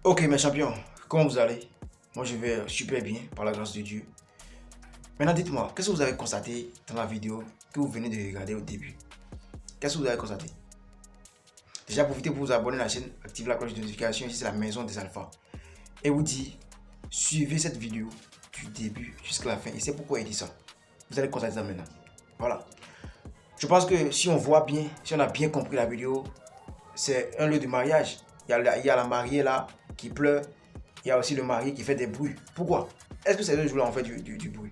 Ok mes champions, comment vous allez? Moi je vais super bien par la grâce de Dieu. Maintenant dites-moi, qu'est-ce que vous avez constaté dans la vidéo que vous venez de regarder au début? Qu'est-ce que vous avez constaté? Déjà profitez pour vous abonner à la chaîne, activez la cloche de notification, ici c'est la maison des alphas. Et vous dit, suivez cette vidéo du début jusqu'à la fin. Et c'est pourquoi il dit ça. Vous allez constater ça maintenant. Voilà. Je pense que si on voit bien, si on a bien compris la vidéo, c'est un lieu de mariage. Il y a la mariée là qui pleure. Il y a aussi le marié qui fait des bruits. Pourquoi? Est-ce que c'est le jour là on fait du bruit?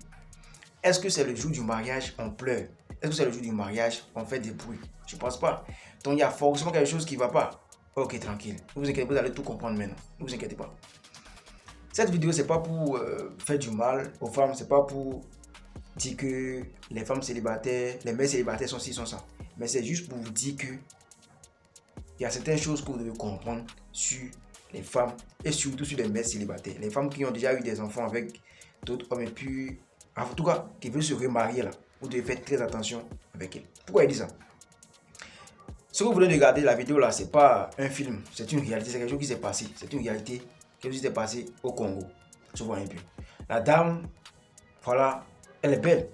Est-ce que c'est le jour du mariage on pleure? Est-ce que c'est le jour du mariage on fait des bruits? Je ne pense pas. Donc il y a forcément quelque chose qui ne va pas. Ok, tranquille. Ne vous inquiétez pas, vous allez tout comprendre maintenant. Ne vous inquiétez pas. Cette vidéo, c'est pas pour faire du mal aux femmes. C'est pas pour dire que les femmes célibataires, les mères célibataires sont ci, sont ça. Mais c'est juste pour vous dire que il y a certaines choses que vous devez comprendre sur les femmes et surtout sur les mères célibataires. Les femmes qui ont déjà eu des enfants avec d'autres hommes et puis, en tout cas, qui veulent se remarier là. Vous devez faire très attention avec elles. Pourquoi il dit ça? Ce que vous venez de regarder la vidéo là, c'est pas un film, c'est une réalité, c'est quelque chose qui s'est passé. C'est une réalité, quelque chose qui s'est passé au Congo. Tu vois un peu. La dame, voilà, elle est belle.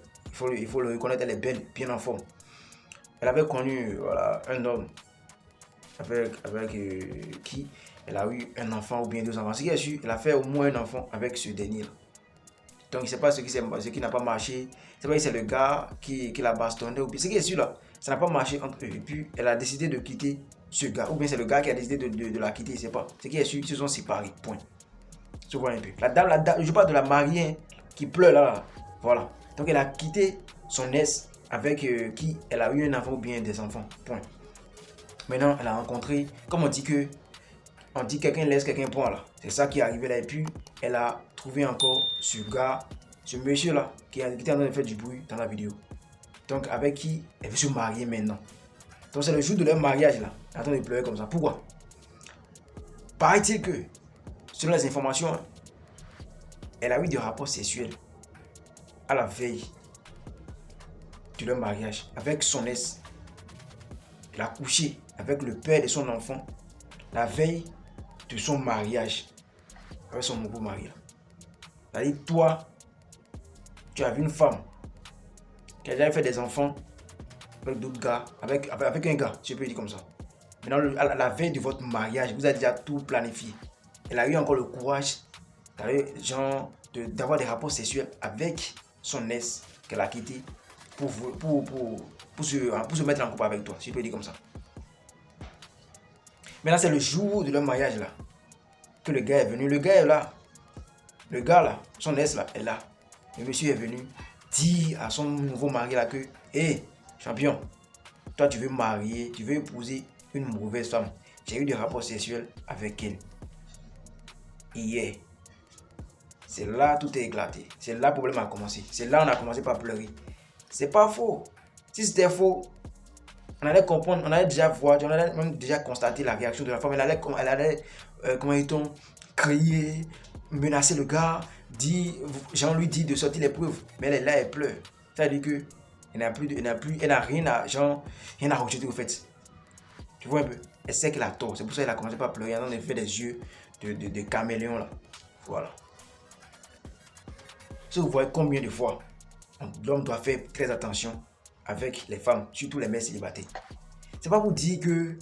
Il faut le reconnaître, elle est belle, bien en forme. Elle avait connu voilà, un homme avec qui elle a eu un enfant ou bien deux enfants. Ce qui est sûr, elle a fait au moins un enfant avec ce dernier. Donc, il ne sait pas ce qui n'a pas marché. C'est pas si c'est le gars qui l'a bastonné. Ou bien, ce qui est sûr là, ça n'a pas marché entre eux. Et puis, elle a décidé de quitter ce gars. Ou bien, c'est le gars qui a décidé de la quitter. Je ne sais pas. Ce qui est sûr, ils se sont séparés. Point. Tu vois un peu. La dame, je parle de la mariée qui pleure là. Voilà. Donc, elle a quitté son ex avec qui elle a eu un enfant ou bien des enfants. Point. Maintenant, elle a rencontré, comme on dit quelqu'un laisse quelqu'un point là. C'est ça qui est arrivé là. Et puis, elle a trouvé encore ce gars, ce monsieur là, qui était en train de faire du bruit dans la vidéo. Donc, avec qui elle veut se marier maintenant. Donc, c'est le jour de leur mariage là. Elle est en train de pleurer comme ça. Pourquoi? Paraît-il que, selon les informations, elle a eu des rapports sexuels à la veille de leur mariage avec son ex. Elle a couché avec le père de son enfant la veille de son mariage avec son nouveau mari. C'est-à-dire, toi, tu as vu une femme qui a déjà fait des enfants avec d'autres gars, avec un gars, je peux dire comme ça. Maintenant, à la veille de votre mariage, vous avez déjà tout planifié. Elle a eu encore le courage d'avoir des rapports sexuels avec son ex qu'elle a quitté pour se mettre en couple avec toi, si je peux dire comme ça. Maintenant, c'est le jour de leur mariage là que le gars est venu. Le gars est là. Le gars là, son ex là, est là. Le monsieur est venu dire à son nouveau mari là que, hé, champion, toi tu veux marier, tu veux épouser une mauvaise femme. J'ai eu des rapports sexuels avec elle. Hier. C'est là tout est éclaté. C'est là le problème a commencé. C'est là on a commencé par pleurer. C'est pas faux. Si c'était faux, on allait comprendre, on allait déjà voir, on allait même déjà constater la réaction de la femme. Elle allait comment dit-on, crier, menacer le gars, Jean lui dit de sortir les preuves. Mais elle est là, elle pleure. Ça veut dire que elle n'a rien à rejeter au fait. Tu vois un peu? Elle sait qu'elle a tort. C'est pour ça qu'elle a commencé par pleurer. Elle a fait des yeux de caméléon là. Voilà. Si vous voyez combien de fois l'homme doit faire très attention avec les femmes, surtout les mères célibataires. C'est pas pour dire que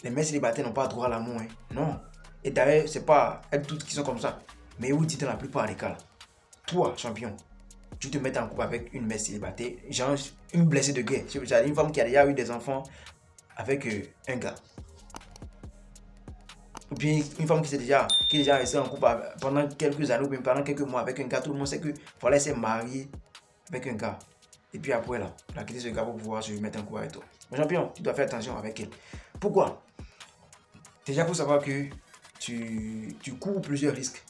les mères célibataires n'ont pas droit à l'amour. Hein. Non. Et d'ailleurs, c'est pas elles toutes qui sont comme ça. Mais vous dites dans la plupart des cas, toi, champion, tu te mets en couple avec une mère célibataire, genre une blessée de guerre. C'est-à-dire une femme qui a déjà eu des enfants avec un gars. Ou bien une femme qui est déjà restée en couple pendant quelques années ou bien pendant quelques mois avec un gars. Tout le monde sait que voilà, elle s'est mariée avec un gars. Et puis après, là, elle a quitté ce gars pour pouvoir se mettre en couple avec toi. Mon champion, tu dois faire attention avec elle. Pourquoi? Déjà, il faut savoir que tu cours plusieurs risques.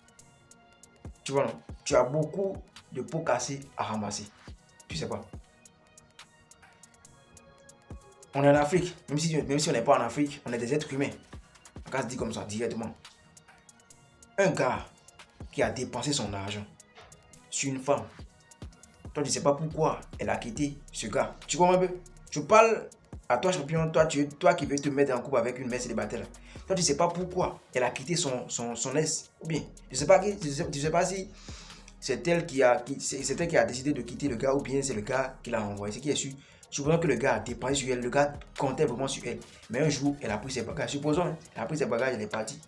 Tu vois, non? Tu as beaucoup de pots cassés à ramasser. Tu sais pas. On est en Afrique. Même si on n'est pas en Afrique, on est des êtres humains. On va se dire comme ça, directement. Un gars qui a dépensé son argent sur une femme. Toi, tu ne sais pas pourquoi elle a quitté ce gars. Tu comprends un peu? Je parle À toi, champion, toi qui veux te mettre en couple avec une mère célibataire, là. Toi, tu ne sais pas pourquoi elle a quitté son ex. Ou bien, tu ne sais pas si c'est elle c'est elle qui a décidé de quitter le gars ou bien c'est le gars qui l'a envoyé. Ce qui est sûr, supposons que le gars a dépensé sur elle, le gars comptait vraiment sur elle. Mais un jour, elle a pris ses bagages. Supposons, hein, elle a pris ses bagages, elle est partie.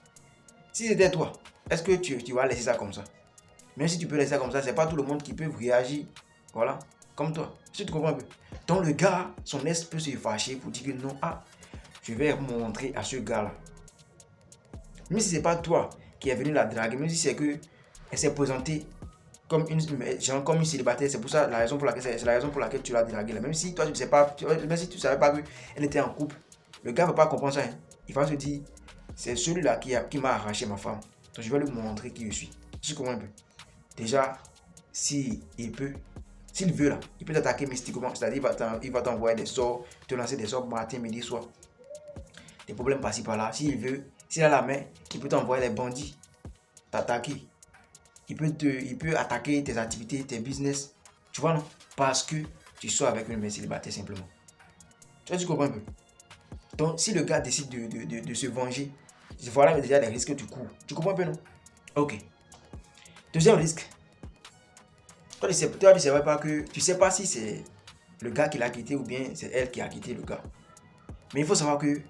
Si c'était toi, est-ce que tu vas laisser ça comme ça? Même si tu peux laisser ça comme ça, c'est pas tout le monde qui peut réagir. Voilà, comme toi. Si tu comprends un peu. Donc le gars, son ex peut se fâcher pour dire que non, je vais montrer à ce gars-là. Même si c'est pas toi qui est venu la draguer, même si c'est que elle s'est présentée comme une célibataire, c'est pour ça c'est la raison pour laquelle tu l'as draguée là. Même si toi tu ne sais pas, même si tu savais pas qu'elle était en couple, le gars ne va pas comprendre ça. Hein. Il va se dire, c'est celui-là qui m'a arraché ma femme. Donc je vais lui montrer qui je suis. Tu comprends un peu. Déjà, s'il veut là, il peut t'attaquer mystiquement, c'est-à-dire il va t'envoyer des sorts, te lancer des sorts matin, midi, soir. Des problèmes par-ci par-là. S'il a la main, il peut t'envoyer les bandits, t'attaquer. Il peut attaquer tes activités, tes business. Tu vois, non? Parce que tu sors avec une mère célibataire simplement. Tu comprends un peu? Donc, si le gars décide de se venger, voilà déjà les risques que tu cours. Tu comprends un peu, non? Ok. Deuxième risque. Toi, tu sais pas si c'est le gars qui l'a quitté ou bien c'est elle qui a quitté le gars. Mais il faut savoir que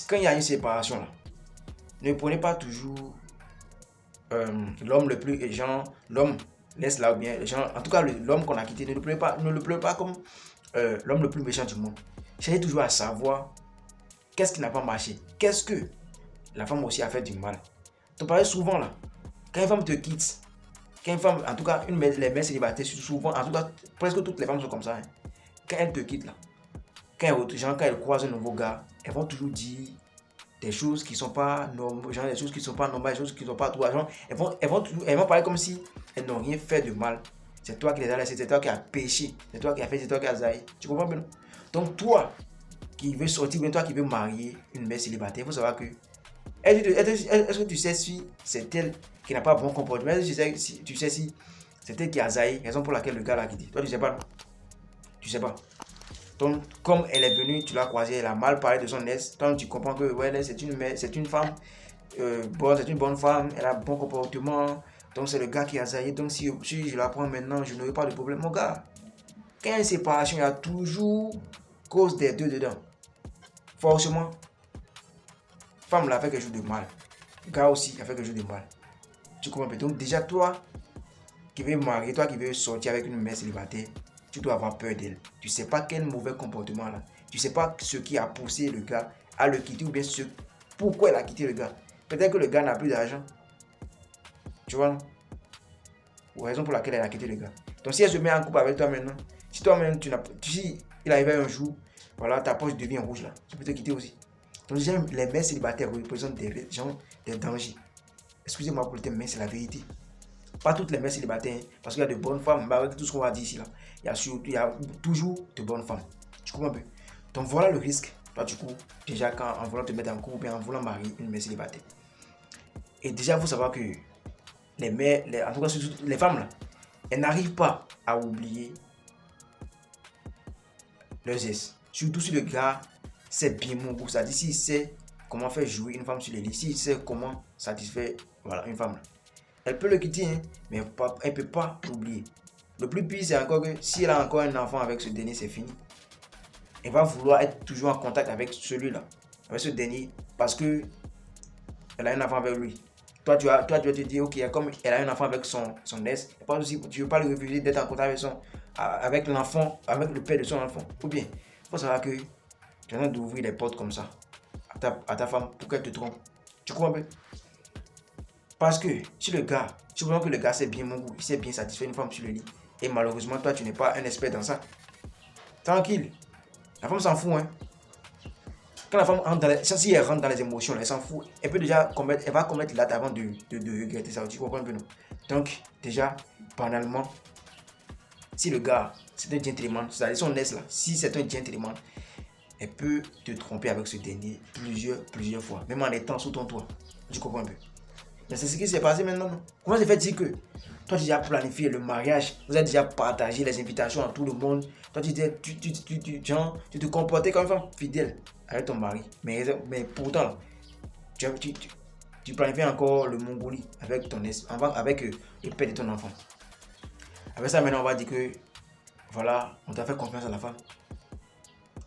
quand il y a une séparation là, ne prenez pas toujours l'homme le plus l'homme laisse là ou bien en tout cas l'homme qu'on a quitté, ne le pleure pas comme l'homme le plus méchant du monde. Cherchez toujours à savoir qu'est-ce qui n'a pas marché, qu'est-ce que la femme aussi a fait du mal. Tu parles souvent là, quand une femme te quitte, quand une femme, en tout cas les mères célibataires souvent, en tout cas presque toutes les femmes sont comme ça, hein. Quand elles te quittent là, quand elles croisent un nouveau gars, elles vont toujours dire des choses qui sont pas normales, des choses qui sont pas normales, des choses qui sont pas trop, elles vont parler comme si elles n'ont rien fait de mal. C'est toi qui les as laissées, c'est toi qui as péché, c'est toi qui as fait, c'est toi qui as zaï. Tu comprends bien? Donc toi qui veux sortir, bien toi qui veux marier une mère célibataire, il faut savoir que est-ce que tu sais si c'est elle qui n'a pas bon comportement? Est-ce que tu sais si c'est elle qui a zaï, raison pour laquelle le gars l'a quitté? Toi tu sais pas, non? Tu sais pas. Donc, comme elle est venue, tu l'as croisée, elle a mal parlé de son ex. Donc, tu comprends que ouais, c'est une femme, c'est une bonne femme, elle a un bon comportement. Donc, c'est le gars qui a zaïé. Donc, si je la prends maintenant, je n'aurai pas de problème. Mon gars, quand il y a une séparation, il y a toujours cause des deux dedans. Forcément, femme l'a fait quelque chose de mal. Gars aussi a fait quelque chose de mal. Tu comprends? Donc, déjà, toi qui veux marier, toi qui veux sortir avec une mère célibataire, tu dois avoir peur d'elle. Tu ne sais pas quel mauvais comportement là. Tu ne sais pas ce qui a poussé le gars à le quitter ou bien pourquoi elle a quitté le gars. Peut-être que le gars n'a plus d'argent. Tu vois, non? Ou raison pour laquelle elle a quitté le gars. Donc si elle se met en couple avec toi maintenant, si toi-même si il arrive un jour, voilà, ta poche devient rouge là, tu peux te quitter aussi. Donc les mères célibataires représentent des dangers. Excusez-moi pour le thème, mais c'est la vérité. Pas toutes les mères célibataires, parce qu'il y a de bonnes femmes, mais avec tout ce qu'on va dire ici là, il y a toujours de bonnes femmes. Tu comprends un peu? Donc voilà le risque. Toi tu cours déjà en voulant te mettre en couple ou bien en voulant marier une mère célibataire. Et déjà il faut savoir que en tout cas surtout les femmes là, elles n'arrivent pas à oublier leurs ex. Surtout si le gars sait bien mon goût, c'est-à-dire s'il sait comment faire jouer une femme sur les lits, s'il sait comment satisfaire une femme là. Elle peut le quitter, hein, mais elle ne peut pas l'oublier. Le plus pire, c'est encore que si elle a encore un enfant avec ce dernier, c'est fini. Elle va vouloir être toujours en contact avec celui-là, avec ce dernier, parce que elle a un enfant avec lui. Toi, tu vas te dire, ok, comme elle a un enfant avec son ex, tu ne veux pas le refuser d'être en contact avec l'enfant, avec le père de son enfant. Ou bien, il faut savoir que tu es en train d'ouvrir les portes comme ça à ta femme pour qu'elle te trompe. Tu comprends bien? Parce que si tu vois que le gars sait bien mon goût, il sait bien satisfaire une femme sur le lit, et malheureusement toi tu n'es pas un expert dans ça, tranquille, la femme s'en fout, hein. Quand la femme si elle rentre dans les émotions, elle s'en fout, elle va commettre l'acte avant de regretter ça, tu comprends un peu, non? Donc déjà, banalement, si le gars c'est un gentleman, c'est-à-dire son ex là, si c'est un gentleman, elle peut te tromper avec ce dernier plusieurs fois, même en étant sous ton toit, tu comprends un peu. Mais c'est ce qui s'est passé maintenant. Non? Comment se fait-il que toi, tu as déjà planifié le mariage, vous avez déjà partagé les invitations à tout le monde, toi, tu te comportais comme une femme fidèle avec ton mari. Mais pourtant, tu planifies encore le Mongolie avec avec le père de ton enfant. Avec ça, maintenant, on va dire que, voilà, on t'a fait confiance à la femme.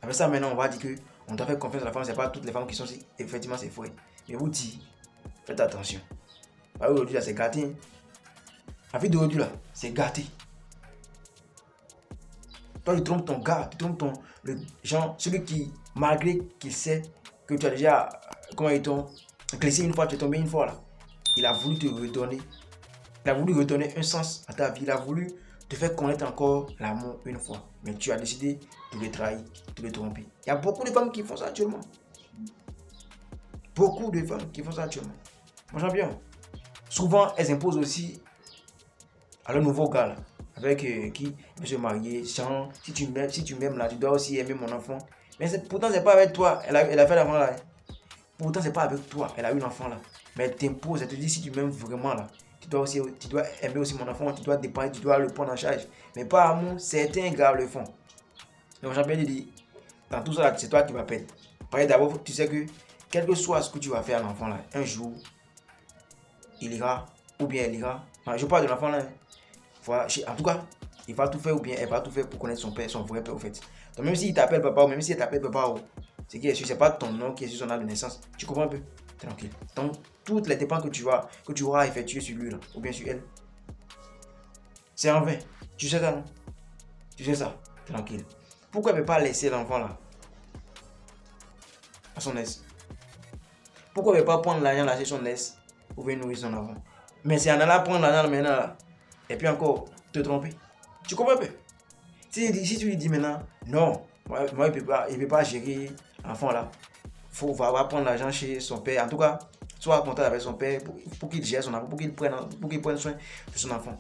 Avec ça, maintenant, on va dire que on t'a fait confiance à la femme. C'est pas toutes les femmes qui sont effectivement c'est fouet. Mais vous dites, faites attention. Aujourd'hui, là, c'est gâté. La vie d'aujourd'hui, là, c'est gâté. Toi, tu trompes ton gars, tu trompes celui qui, malgré qu'il sait que tu as déjà, comment dit-on, glissé une fois, tu es tombé une fois, là. Il a voulu te redonner. Il a voulu redonner un sens à ta vie. Il a voulu te faire connaître encore l'amour une fois. Mais tu as décidé de le trahir, de le tromper. Il y a beaucoup de femmes qui font ça actuellement. Beaucoup de femmes qui font ça actuellement. Mon champion. Souvent, elles imposent aussi à leur nouveau gars là, avec qui veut se marier. Genre, si tu m'aimes là, tu dois aussi aimer mon enfant. Mais pourtant, c'est pas avec toi. Elle a fait l'enfant là. Pourtant, c'est pas avec toi. Elle a eu l'enfant là. Mais elle t'impose, elle te dit si tu m'aimes vraiment là, tu dois aimer aussi mon enfant, tu dois dépendre, tu dois le prendre en charge. Mais pas à moi, certains gars le font. Donc, j'ai bien dit, dans tout ça là, c'est toi qui vas perdre. Parce que d'abord, tu sais que, quel que soit ce que tu vas faire à l'enfant là, un jour, il ira, ou bien elle ira. Enfin, je parle de l'enfant là. Voilà, en tout cas, il va tout faire ou bien elle va tout faire pour connaître son père, son vrai père au fait. Donc même s'il t'appelle papa ou même s'il t'appelle papa, c'est qui est sûr, c'est pas ton nom qui est sur son âge de naissance. Tu comprends un peu? Tranquille. Donc toutes les dépenses que tu auras effectuées sur lui là, ou bien sur elle, c'est en vain. Tu sais ça, non? Tu sais ça. Tranquille. Pourquoi elle ne peut pas laisser l'enfant là à son aise? Pourquoi elle ne peut pas prendre l'argent là chez son aise pour venir nourrir son enfant? Mais c'est en allant prendre l'argent maintenant là, et puis encore te tromper. Tu comprends un peu? Si tu lui dis maintenant, non, moi il ne peut pas gérer l'enfant là. Il va prendre l'argent chez son père. En tout cas, soit en contact avec son père pour qu'il gère son enfant, pour qu'il prenne soin de son enfant.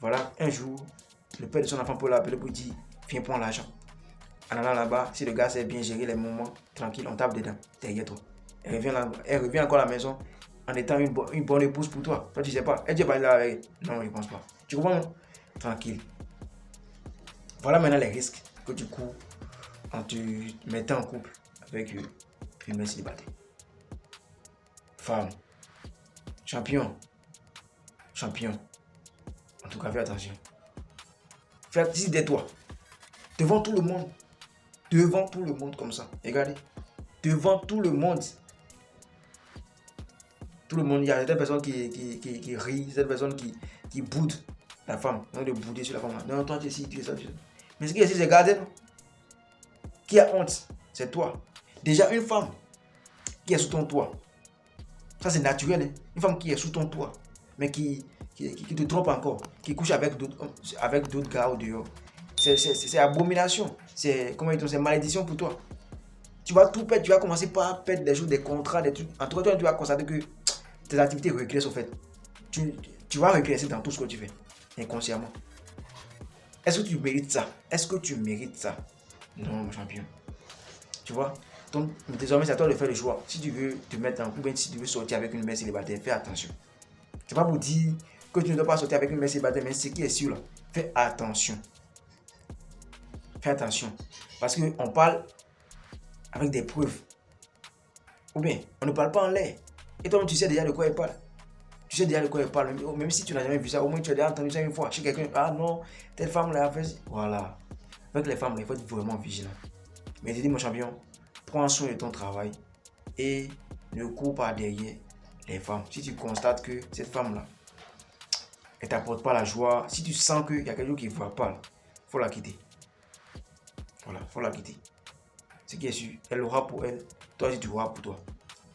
Voilà, un jour, le père de son enfant peut l'appeler pour dire, viens prendre l'argent. En allant là-bas, si le gars sait bien gérer les moments, tranquille, on tape dedans, derrière toi. Elle revient encore à la maison en étant une bonne épouse pour toi. Toi, tu sais pas. Elle dit pas là avec. Non, je pense pas. Tu comprends? Tranquille. Voilà maintenant les risques que tu cours en te mettant en couple avec une mère célibataire. Femme. Champion. En tout cas, fais attention. Fais attention de toi. Devant tout le monde. Devant tout le monde comme ça. Regardez. Devant tout le monde. Tout le monde, il y a certaines personnes qui rient, certaines personnes qui boudent la femme. Donc de bouder sur la femme. Non, toi tu es ici, tu es ça, tu es ça. Mais ce qui est ici, c'est garder. Qui a honte, c'est toi. Déjà, une femme qui est sous ton toit. Ça, c'est naturel. Hein? Une femme qui est sous ton toit, mais qui te trompe encore, qui couche avec d'autres gars au dehors. C'est abomination. C'est malédiction pour toi. Tu vas tout perdre, tu vas commencer par perdre des jours, des contrats, des trucs. En tout cas, tu vas constater que tes activités régressent au fait. Tu vas régresser dans tout ce que tu fais, inconsciemment. Est-ce que tu mérites ça? Est-ce que tu mérites ça? Non, mon champion. Tu vois? Donc, désormais, c'est à toi de faire le choix. Si tu veux te mettre en couple, si tu veux sortir avec une mère célibataire, fais attention. C'est pas pour dire que tu ne dois pas sortir avec une mère célibataire, mais ce qui est sûr, là, fais attention. Fais attention. Parce qu'on parle avec des preuves. Ou bien, on ne parle pas en l'air. Et toi, tu sais déjà de quoi elle parle. Tu sais déjà de quoi elle parle. Même si tu n'as jamais vu ça, au moins tu as déjà entendu ça une fois. Chez quelqu'un, ah non, telle femme l'a fait. Voilà. Avec les femmes, il faut être vraiment vigilant. Mais je dis, mon champion, prends soin de ton travail et ne cours pas derrière les femmes. Si tu constates que cette femme-là, elle ne t'apporte pas la joie, si tu sens qu'il y a quelque chose qui ne va pas, il faut la quitter. Voilà, il faut la quitter. Ce qui est sûr, elle aura pour elle, toi aussi tu auras pour toi.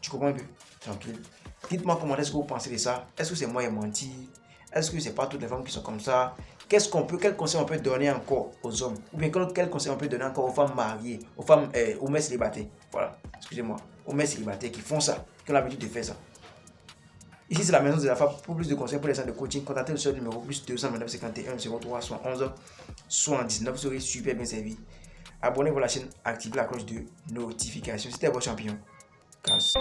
Tu comprends un peu? Tranquille. Dites-moi comment est-ce que vous pensez de ça. Est-ce que c'est moi qui ai menti? Est-ce que c'est pas toutes les femmes qui sont comme ça? Quel conseil on peut donner encore aux hommes? Ou bien quel conseil on peut donner encore aux femmes mariées, aux mères célibataires? Voilà, excusez-moi, aux mères célibataires qui font ça, qui ont l'habitude de faire ça. Ici, c'est la maison de la femme. Pour plus de conseils, pour les centres de coaching, contactez le seul numéro plus 229 51 03 71 79. Vous serez super bien servi. Abonnez-vous à la chaîne, activez la cloche de notification. C'était votre champion. Casse.